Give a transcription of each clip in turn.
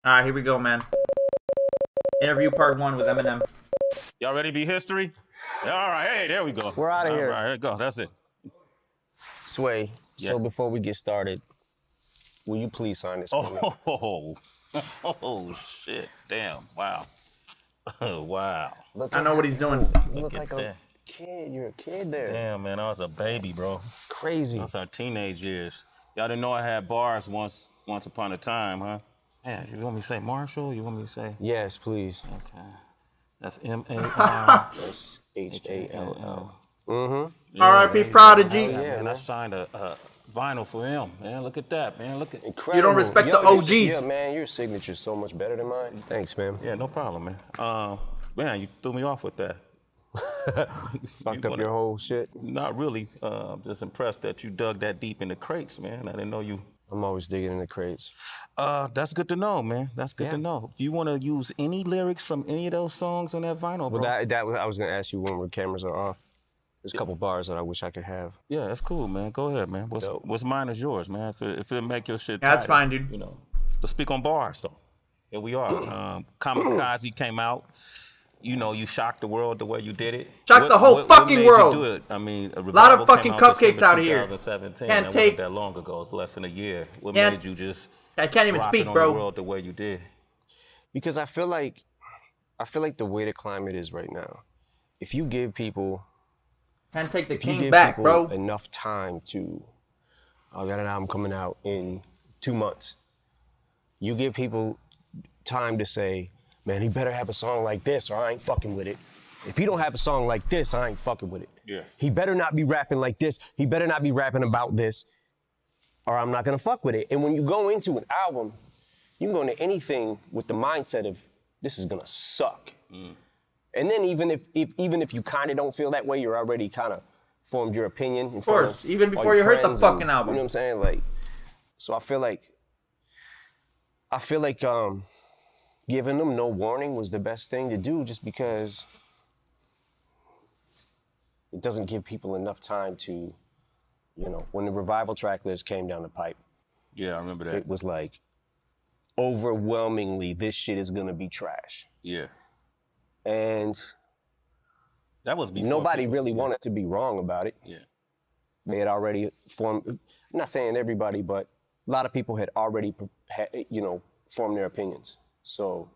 All right, here we go, man. Interview part 1 with Eminem. Y'all ready to be history? All right, hey, there we go. We're out of here. All right, there you go. That's it. Sway, Yeah. so before we get started, will you please sign this for me? Oh, shit. Damn. Wow. Wow. Look I know what he's doing. You look at like a that. kid. You're a kid there. Damn, man, I was a baby, bro. Crazy. That's our teenage years. Y'all didn't know I had bars once upon a time, huh? Man, you want me to say Marshall? You want me to say? Yes, please. Okay. That's M-A-R. That's H-A-L-L. Mm-hmm. R.I.P. Prodigy. Yeah, man, I signed a vinyl for him, man. Look at that, man. Look at Incredible. You don't respect the OGs. Yeah, man, your signature's so much better than mine. Thanks, man. Yeah, no problem, man. Man, you threw me off with that. Fucked up your whole shit? Not really. Just impressed that you dug that deep in the crates, man. I didn't know you. I'm always digging in the crates. That's good to know, man. That's good to know. If you want to use any lyrics from any of those songs on that vinyl, bro. Well, I was gonna ask you when cameras are off. There's a couple bars that I wish I could have. Yeah, that's cool, man. Go ahead, man. What's mine is yours, man. If it make your shit Yeah, that's tighter, fine, dude. You know, let's speak on bars, though. Here we are. Kamikaze came out. You know, you shocked the world the way you did it. Shocked the whole fucking world. You do it? I mean, a lot of fucking cupcakes out here. 2017. Can't that take wasn't that long ago. It's less than a year. What Can't- made you just? I can't even drop speak, it on bro. the world the way you did? Because I feel like the way the climate is right now, if you give people Can't take the if you king give back, people bro. enough time to, I got an album coming out in 2 months. You give people time to say, man, he better have a song like this or I ain't fucking with it. If he don't have a song like this, I ain't fucking with it. Yeah. He better not be rapping like this. He better not be rapping about this or I'm not gonna fuck with it. And when you go into an album, you can go into anything with the mindset of this is gonna suck. And then even if you kind of don't feel that way, you're already kind of formed your opinion. Of course, even before you heard the fucking album. You know what I'm saying? Like, so I feel like giving them no warning was the best thing to do, just because it doesn't give people enough time to, you know, when the Revival track list came down the pipe. Yeah, I remember that. It was like, overwhelmingly, this shit is gonna be trash. Yeah. And that was before nobody really wanted to be wrong about it. Yeah. They had already formed, I'm not saying everybody, but a lot of people had already, formed their opinions. So.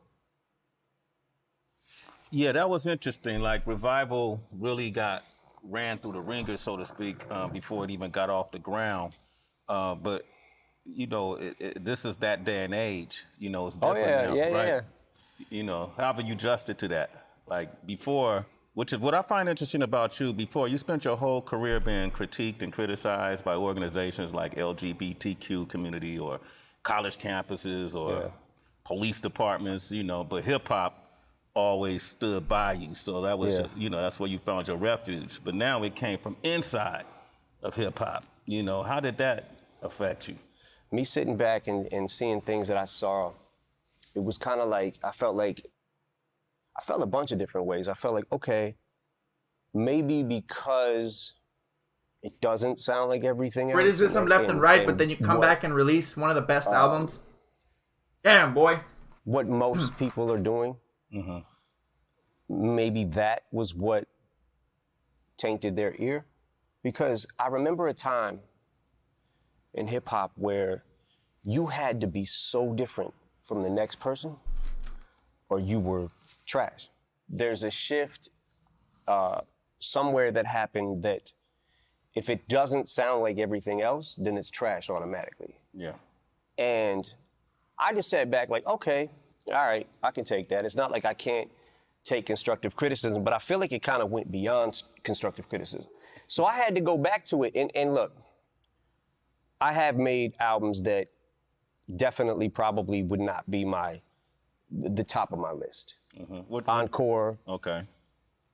Yeah, that was interesting. Like, Revival really ran through the ringer, so to speak, before it even got off the ground. But, you know, this is that day and age. You know, it's different now, right? Yeah. You know, how have you adjusted to that? Like, before, which is what I find interesting about you, before you spent your whole career being critiqued and criticized by organizations like LGBTQ community or college campuses or police departments, you know, but hip hop always stood by you. So that was, you know, that's where you found your refuge. But now it came from inside of hip hop. You know, how did that affect you? Me sitting back and seeing things that I saw, it was kind of like, I felt a bunch of different ways. I felt like, okay, maybe because it doesn't sound like everything else. Criticism left and right, but then you come back and release one of the best albums. Damn, boy. What most people are doing, maybe that was what tainted their ear. Because I remember a time in hip hop where you had to be so different from the next person or you were trash. There's a shift somewhere that happened that if it doesn't sound like everything else, then it's trash automatically. Yeah. And I just sat back like, okay, all right, I can take that. It's not like I can't take constructive criticism, but I feel like it kind of went beyond constructive criticism. So I had to go back to it and look, I have made albums that definitely probably would not be the top of my list. Encore. Okay.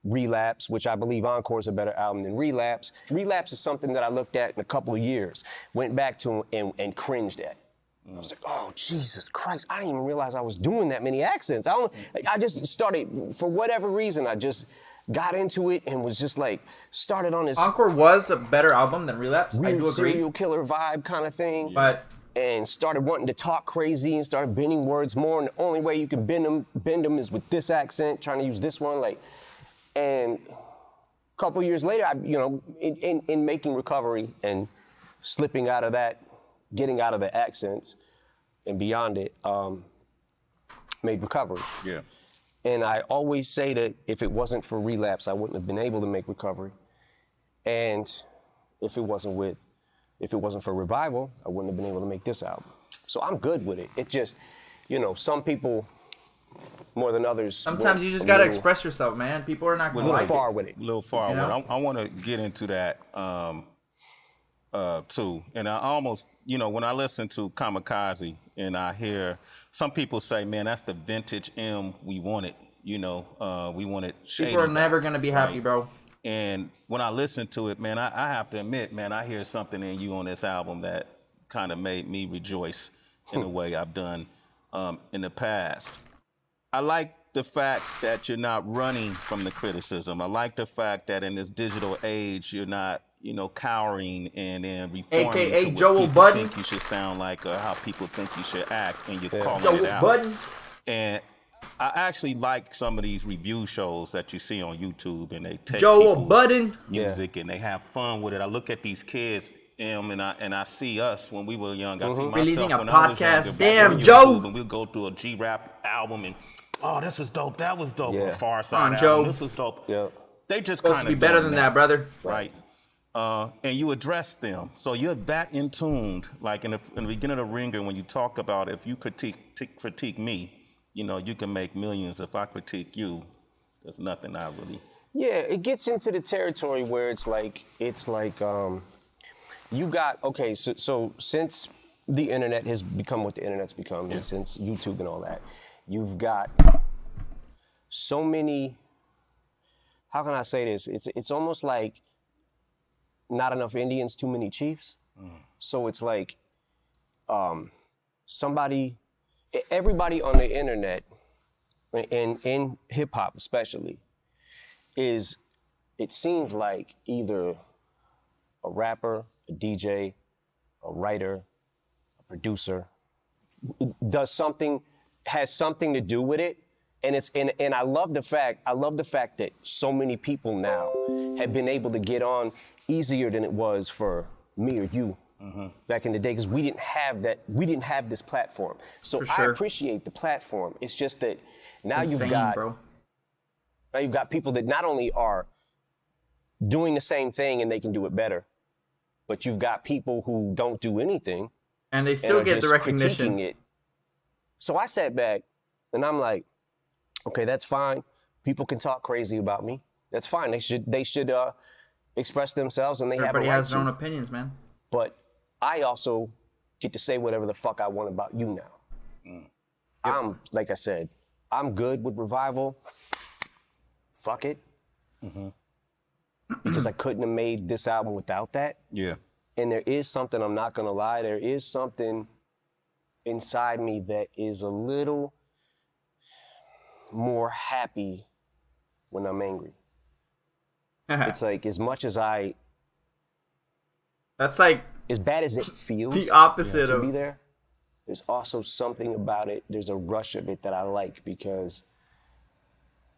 Relapse, which I believe Encore is a better album than Relapse. Relapse is something that I looked at in a couple of years, went back to and cringed at. I was like, oh, Jesus Christ, I didn't even realize I was doing that many accents. I just started, for whatever reason, I just got into it and was just like, started on this Encore was a better album than Relapse. I do weird agree. serial killer vibe kind of thing. But and started wanting to talk crazy and started bending words more. And the only way you can bend them is with this accent, trying to use this one. Like, and a couple years later, in making recovery and slipping out of that, getting out of the accents and beyond it, made recovery. Yeah. And I always say that if it wasn't for relapse, I wouldn't have been able to make recovery. And if it wasn't for revival, I wouldn't have been able to make this album. So I'm good with it. It just, some people more than others. Sometimes you just gotta express yourself, man. People are not going to like it. A little far with it. A little far with it. I want to get into that too. And I almost, when I listen to Kamikaze and I hear some people say, man, that's the vintage M we wanted. We wanted shady. People are never going to be happy, bro. And when I listen to it, man, I have to admit, man, I hear something in you on this album that kind of made me rejoice in a way I've done in the past. I like the fact that you're not running from the criticism. I like the fact that in this digital age, you're not, cowering and then reforming AKA to what Joel people Budden. think you should sound like or how people think you should act, and you're calling Joel it out. Budden. And I actually like some of these review shows that you see on YouTube, and they take Joel people's Budden music and they have fun with it. I look at these kids, and I see us when we were young. I see myself releasing a when I was podcast. younger, Damn, on Joe. YouTube, and we'll go through a G-Rap album and, oh, this was dope. That was dope. Yeah. A Far Side Come on, album. Joe. This was dope. Yeah. They just Supposed kind to of be better than that, brother. right? And you address them, so you're that in tuned. Like in the beginning of the Ringer, when you talk about if you critique me, you can make millions. If I critique you, there's nothing I really. Yeah, it gets into the territory where it's like you got, okay, so since the internet has become what the internet's become, and since YouTube and all that, you've got so many, how can I say this? It's almost like not enough Indians, too many chiefs. So it's like everybody on the internet, and in hip hop especially, it seems like either a rapper, a DJ, a writer, a producer, has something to do with it. And I love the fact that so many people now have been able to get on easier than it was for me or you back in the day, because we didn't have this platform. So I appreciate the platform. It's just that now you've got people that not only are doing the same thing and they can do it better, but you've got people who don't do anything and they still get the recognition. Critiquing it. So I sat back and I'm like, okay, that's fine. People can talk crazy about me. That's fine. They should express themselves, and Everybody has their own opinions, man. But I also get to say whatever the fuck I want about you now. I'm, like I said, I'm good with revival. Fuck it. Because I couldn't have made this album without that. Yeah. And there is something, I'm not gonna lie, there is something inside me that is a little more happy when I'm angry. It's like, as much as that's like, as bad as it feels the opposite to of be there, there's also something about it, there's a rush of it that I like, because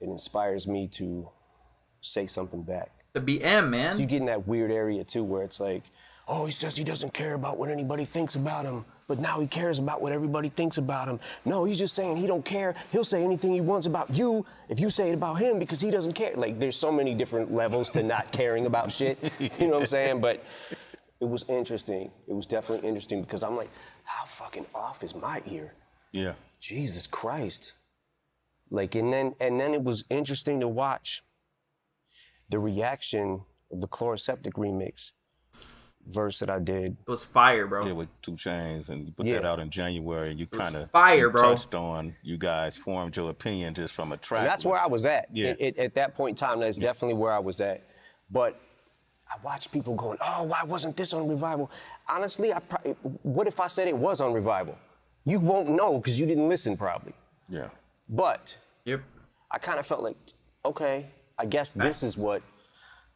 it inspires me to say something back. the BM, man. So you get in that weird area too, where it's like, oh, he says he doesn't care about what anybody thinks about him, but now he cares about what everybody thinks about him. No, he's just saying he don't care. He'll say anything he wants about you if you say it about him, because he doesn't care. Like, there's so many different levels to not caring about shit. You know what I'm saying? But it was interesting. It was definitely interesting, because I'm like, how fucking off is my ear? Yeah. Jesus Christ. Like, and then it was interesting to watch the reaction of the Chloroseptic remix verse that I did. It was fire, bro. Yeah, with 2 Chainz, and you put that out in January, and you kind of touched on, you guys formed your opinion just from a track. And that's where I was at. Yeah. At that point in time, that's definitely where I was at. But I watched people going, oh, why wasn't this on Revival? Honestly, what if I said it was on Revival? You won't know, because you didn't listen probably. Yeah. But I kind of felt like, okay, I guess this is what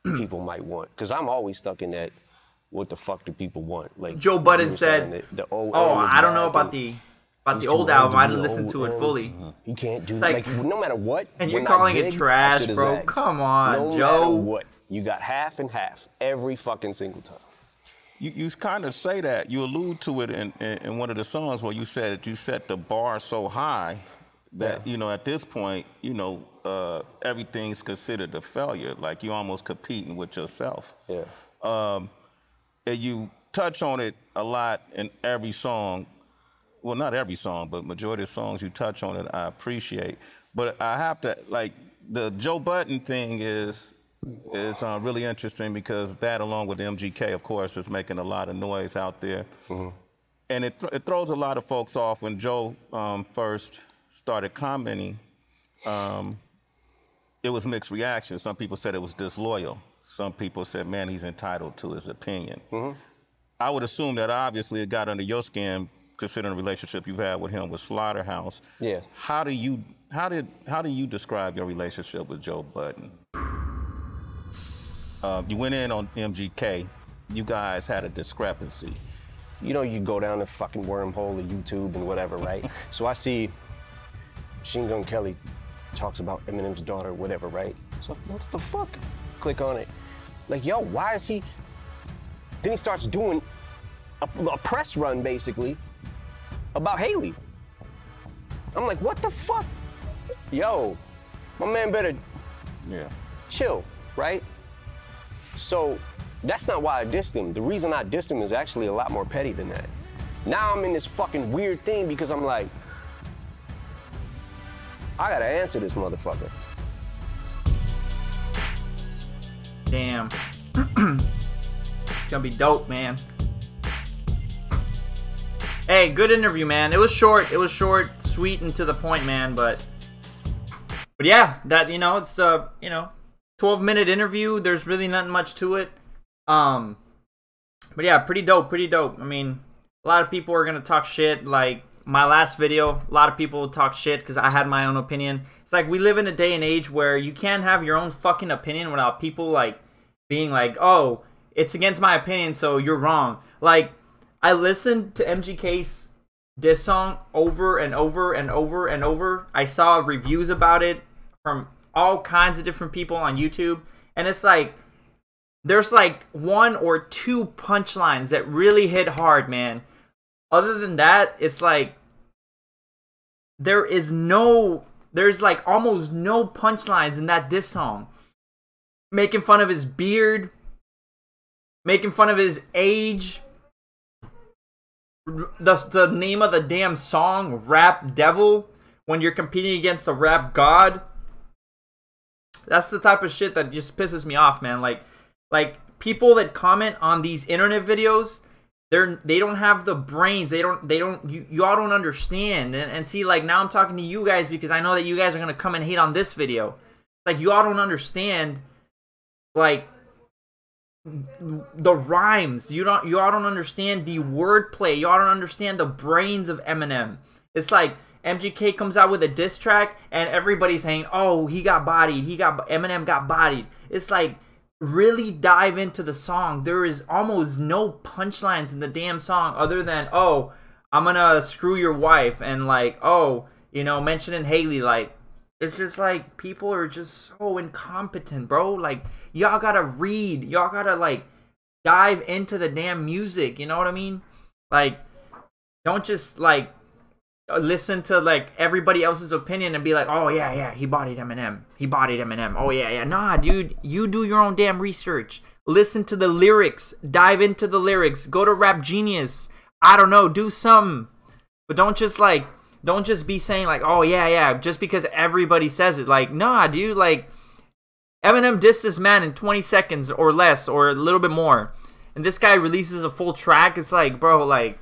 people might want. Because I'm always stuck in that, what the fuck do people want? Like Joe Budden said, the "Oh, I don't know about the old album. I didn't listen to it fully. He can't do like no matter what. And you're calling it trash, bro? Come on, no Joe. No matter what, you got half and half every fucking single time. You kind of say that. You allude to it in one of the songs where you said that you set the bar so high that, you know, at this point, you know, everything's considered a failure. Like you're almost competing with yourself. Yeah. And you touch on it a lot in every song. Well, not every song, but majority of songs you touch on it, I appreciate. But I have to, like, the Joe Budden thing is really interesting because that, along with MGK, of course, is making a lot of noise out there. And it throws a lot of folks off. When Joe first started commenting, it was mixed reactions. Some people said it was disloyal. Some people said, man, he's entitled to his opinion. I would assume that obviously it got under your skin, considering the relationship you've had with him with Slaughterhouse. Yeah. How do you describe your relationship with Joe Budden? You went in on MGK. You guys had a discrepancy. You know, you go down the fucking wormhole of YouTube and whatever, right? So I see Machine Gun Kelly talks about Eminem's daughter, whatever, right? So what the fuck? Click on it. Like, yo, why is he? Then he starts doing a press run, basically, about Haley. I'm like, what the fuck? Yo, my man better chill, right? So that's not why I dissed him. The reason I dissed him is actually a lot more petty than that. Now I'm in this fucking weird thing because I'm like, I gotta answer this motherfucker. Damn. It's gonna be dope, man. Hey, good interview, man. It was short, sweet, and to the point, man, but yeah, that, you know, it's 12-minute interview. There's really nothing much to it. But yeah, pretty dope. I mean, a lot of people are gonna talk shit. Like my last video, a lot of people talk shit because I had my own opinion. It's like we live in a day and age where you can't have your own fucking opinion without people like being like, oh, it's against my opinion, so you're wrong. Like, I listened to MGK's diss song over and over and over and over. I saw reviews about it from all kinds of different people on YouTube, and it's like there's like one or two punchlines that really hit hard, man. Other than that, it's like there's like almost no punchlines in that diss song. Making fun of his beard, making fun of his age. The name of the damn song, Rap Devil, when you're competing against a rap god. That's the type of shit that just pisses me off, man. Like people that comment on these internet videos, they don't have the brains. Y'all don't understand. And see, like, now I'm talking to you guys because I know that you guys are gonna come and hate on this video. Like, y'all don't understand, like, the rhymes. Y'all don't understand the wordplay. Y'all don't understand the brains of Eminem. It's like MGK comes out with a diss track and everybody's saying, oh, he got bodied. Eminem got bodied. It's like, really dive into the song. There is almost no punchlines in the damn song other than, oh, I'm gonna screw your wife, and like, oh, you know, mentioning Haley. Like, it's just like people are just so incompetent, bro. Like, y'all gotta read. Y'all gotta like dive into the damn music. You know what I mean? Like, don't just like listen to like everybody else's opinion and be like, oh yeah, he bodied Eminem. Oh yeah. Nah, dude, you do your own damn research. Listen to the lyrics. Dive into the lyrics. Go to Rap Genius. I don't know, do something. But don't just be saying like, oh yeah, just because everybody says it. Like, nah, dude, like Eminem dissed this man in 20 seconds or less or a little bit more. And this guy releases a full track. It's like, bro, like,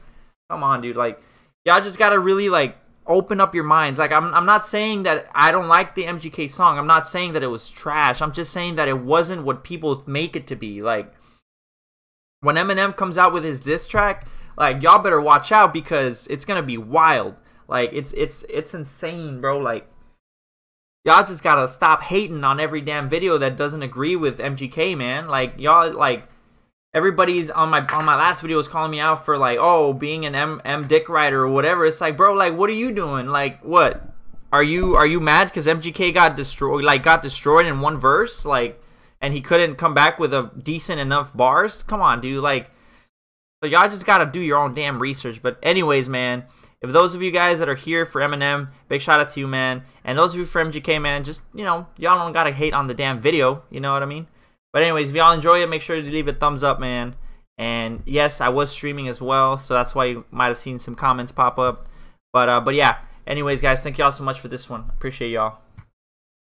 come on, dude. Like, y'all just gotta really like open up your minds. Like, I'm not saying that I don't like the MGK song. I'm not saying that it was trash. I'm just saying that it wasn't what people make it to be. Like, when Eminem comes out with his diss track, like, y'all better watch out because it's gonna be wild. Like, it's insane, bro. Like, y'all just gotta stop hating on every damn video that doesn't agree with MGK, man. Like, y'all, like, everybody's on my last video was calling me out for like, oh, being an M dick rider or whatever. It's like, bro, like, what are you doing? Like, what? Are you mad because MGK got destroyed in one verse, like, and he couldn't come back with a decent enough bars? Come on, dude. Like, so y'all just gotta do your own damn research. But anyways, man, if those of you guys that are here for Eminem, big shout out to you, man. And those of you for MGK, man, just, you know, y'all don't gotta hate on the damn video. You know what I mean? But anyways, if y'all enjoy it, make sure to leave a thumbs up, man. And yes, I was streaming as well, so that's why you might have seen some comments pop up. But yeah. Anyways, guys, thank y'all so much for this one. Appreciate y'all.